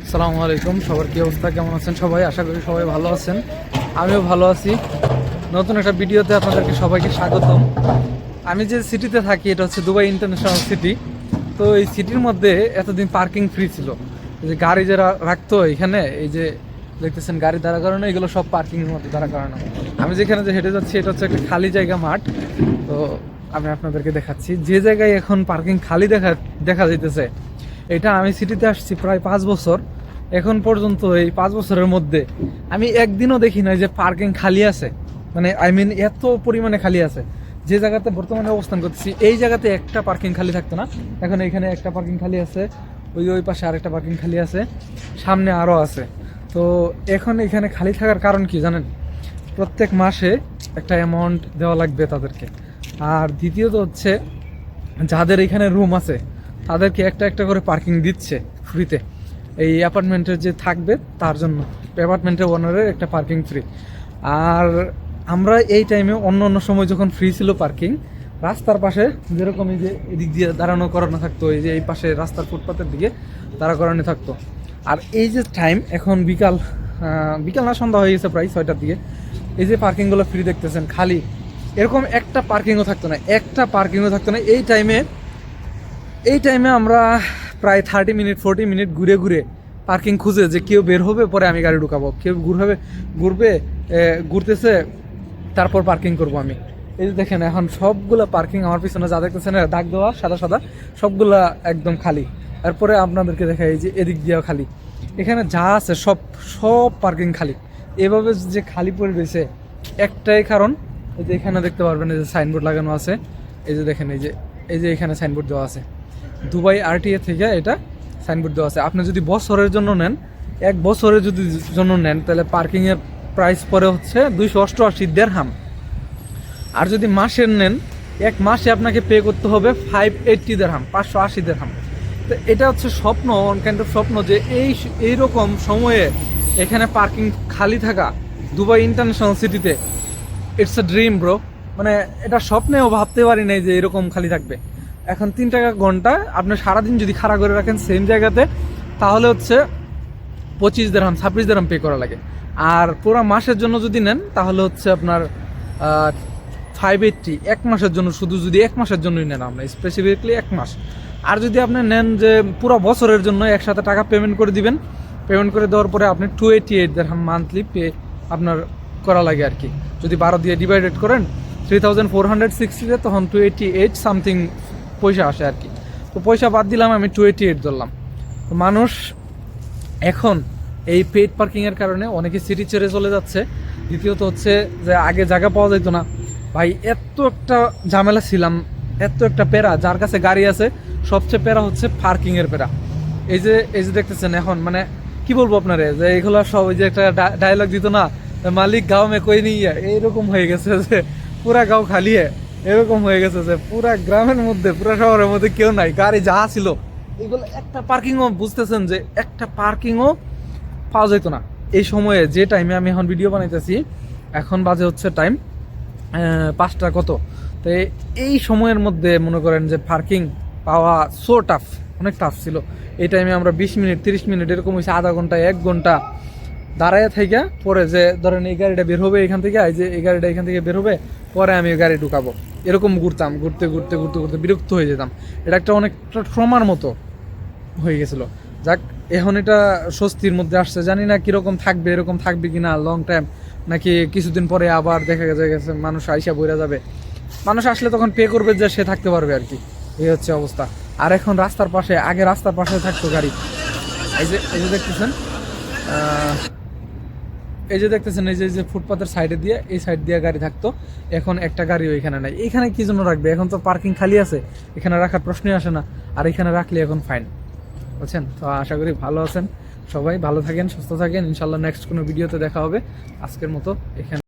আসসালামু আলাইকুম। সবার কি অবস্থা, কেমন আছেন সবাই? আশা করি সবাই ভালো আছেন, আমিও ভালো আছি। নতুন একটা ভিডিওতে আপনাদেরকে সবাইকে স্বাগতম। আমি যে সিটিতে থাকি এটা হচ্ছে দুবাই ইন্টারন্যাশনাল সিটি। তো এই সিটির মধ্যে এতদিন পার্কিং ফ্রি ছিল। এই যে গাড়ি যারা রাখতো এখানে, এই যে দেখতেছেন গাড়ি দাঁড়া করানো, এগুলো সব পার্কিংয়ের মধ্যে দাঁড়া করানো। আমি যেখানে যে হেঁটে যাচ্ছি এটা হচ্ছে একটা খালি জায়গা, মাঠ। তো আমি আপনাদেরকে দেখাচ্ছি যে জায়গায় এখন পার্কিং খালি দেখা যাইতেছে। এটা আমি সিটিতে আসছি প্রায় 5 বছর। এখন পর্যন্ত এই 5 বছরের মধ্যে আমি একদিনও দেখি না যে পার্কিং খালি আছে। মানে এত পরিমাণে খালি আছে। যে জায়গাতে বর্তমানে অবস্থান করতেছি এই জায়গাতে একটা পার্কিং খালি থাকতো না। এখন এখানে একটা পার্কিং খালি আছে, ওই পাশে আরেকটা পার্কিং খালি আছে, সামনে আরও আছে। তো এখন এখানে খালি থাকার কারণ কি জানেন? প্রত্যেক মাসে একটা অ্যামাউন্ট দেওয়া লাগবে তাদেরকে। আর দ্বিতীয়ত হচ্ছে যাদের এখানে রুম আছে তাদেরকে একটা একটা করে পার্কিং দিচ্ছে ফ্রিতে। এই অ্যাপার্টমেন্টের যে থাকবে তার জন্য অ্যাপার্টমেন্টের ওনারের একটা পার্কিং ফ্রি। আর আমরা এই টাইমে অন্য অন্য সময় যখন ফ্রি ছিল পার্কিং, রাস্তার পাশে যেরকম এই যে এদিক দিয়ে দাঁড়ানো করানো থাকতো, এই যে এই পাশে রাস্তার ফুটপাতের দিকে দাঁড়া করানো থাকতো। আর এই যে টাইম এখন বিকাল না, সন্ধ্যা হয়ে গেছে প্রায় 6টার দিকে। এই যে পার্কিংগুলো ফ্রি দেখতেছেন খালি, এরকম একটা পার্কিংও থাকতো না, এই টাইমে আমরা প্রায় 30 মিনিট 40 মিনিট ঘুরে ঘুরে পার্কিং খুঁজে, যে কেউ বের হবে পরে আমি গাড়ি ঢুকাবো, কেউ ঘুরতেছে তারপর পার্কিং করব আমি। এই যে দেখেন এখন সবগুলা পার্কিং আমার পিছনে যা দেখতেছেন দাগ দেওয়া সাদা সাদা, সবগুলা একদম খালি। তারপরে আপনাদেরকে দেখাই এই যে এদিক দিয়েও খালি। এখানে যা আছে সব পার্কিং খালি। এভাবে যে খালি পড়ে রয়েছে একটাই কারণ, এই যে এখানে দেখতে পারবেন এই যে সাইনবোর্ড লাগানো আছে। এই যে দেখেন এই যে এখানে সাইনবোর্ড দেওয়া আছে, দুবাই আরটিএ থেকে এটা সাইনবোর্ড দেওয়া আছে। আপনি যদি বছরের জন্য নেন, 1 বছরের জন্য নেন, তাহলে পার্কিংয়ের প্রাইস পরে হচ্ছে 288 দিরহাম। আর যদি মাসের নেন, 1 মাসে আপনাকে পে করতে হবে 580 দিরহাম, 580 দিরহাম। তো এটা হচ্ছে স্বপ্ন, অন কাইন্ড অফ স্বপ্ন, যে এইরকম সময়ে এখানে পার্কিং খালি থাকা দুবাই ইন্টারন্যাশনাল সিটিতে। It's a dream bro. মানে এটা স্বপ্নেও ভাবতে পারি নাই যে এরকম খালি থাকবে। এখন 3 টাকা ঘন্টা আপনি সারাদিন যদি খাড়া করে রাখেন সেম জায়গাতে, তাহলে হচ্ছে 25 দিরহাম 26 দিরহাম পে করা লাগে। আর পুরো মাসের জন্য যদি নেন তাহলে হচ্ছে আপনার 580, 1 মাসের জন্য, শুধু যদি 1 মাসের জন্যই নেন আমরা স্পেসিফিকলি 1 মাস। আর যদি আপনি নেন যে পুরো বছরের জন্য একসাথে টাকা পেমেন্ট করে দিবেন, পেমেন্ট করে দেওয়ার পরে আপনি 288 দিরহাম মান্থলি পে আপনার করা লাগে আর কি। যদি 12 দিয়ে ডিভাইডেড করেন 3460, তখন 288 সামথিং পয়সা আসে আর কি। তো পয়সা বাদ দিলাম, আমি 288 ধরলাম। তো মানুষ এখন এই পেইড পার্কিংয়ের কারণে অনেকে সিটি ছেড়ে চলে যাচ্ছে। দ্বিতীয়ত হচ্ছে যে আগে জায়গা পাওয়া যেত না ভাই, এত একটা ঝামেলা ছিলাম, এত একটা প্যারা। যার কাছে গাড়ি আছে সবচেয়ে প্যারা হচ্ছে পার্কিংয়ের প্যারা। এই যে দেখতেছেন এখন, মানে কি বলবো আপনারে, যে এগুলো সব ওই যে একটা ডায়লগ দিত না, মালিক গাঁও মে কই নেই, এইরকম হয়ে গেছে যে পুরা গাঁও খালি, এরকম হয়ে গেছে যে পুরা গ্রামের মধ্যে, পুরা শহরের মধ্যে কেউ নাই। গাড়ি যা ছিল এগুলো একটা পার্কিংও, বুঝতেছেন যে একটা পার্কিংও পাওয়া যেত না এই সময়ে। যে টাইমে আমি এখন ভিডিও বানাইতেছি, এখন বাজে হচ্ছে টাইম 5টা কত। তো এই সময়ের মধ্যে মনে করেন যে পার্কিং পাওয়া টাফ, অনেক টাফ ছিল। এই টাইমে আমরা 20 মিনিট 30 মিনিট এরকম হয়েছে, আধা ঘন্টা 1 ঘন্টা দাঁড়ায় থেকে পরে, যে ধরেন এই গাড়িটা বের হবে এখান থেকে, এই গাড়িটা এখান থেকে বের হবে, পরে আমি ওই গাড়ি ঢুকাবো, এরকম ঘুরতাম। ঘুরতে বিরক্ত হয়ে যেতাম। এটা একটা অনেকটা ট্রমার মতো হয়ে গেছিল। যাক, এখন এটা স্বস্তির মধ্যে আসছে। জানি না কিরকম থাকবে, এরকম থাকবে কিনা লং টাইম, নাকি কিছুদিন পরে আবার দেখা গেছে মানুষ আইসা বইরা যাবে। মানুষ আসলে তখন পে করবে যে সে থাকতে পারবে আর কি, এই হচ্ছে অবস্থা। আর এখন রাস্তার পাশে, আগে রাস্তার পাশে থাকতো গাড়ি, এই যে দেখতেছেন এই যে ফুটপাতের সাইডে দিয়ে, এই সাইড দিয়ে গাড়ি থাকতো। এখন একটা গাড়িও এখানে নাই। এখানে কি জন্য রাখবে? এখন তো পার্কিং খালি আছে, এখানে রাখার প্রশ্নই আসে না। আর এখানে রাখলে এখন ফাইন, বুঝছেন? তো আশা করি ভালো আছেন সবাই, ভালো থাকেন, সুস্থ থাকেন। ইনশাল্লাহ নেক্সট কোনো ভিডিওতে দেখা হবে। আজকের মতো এখানে।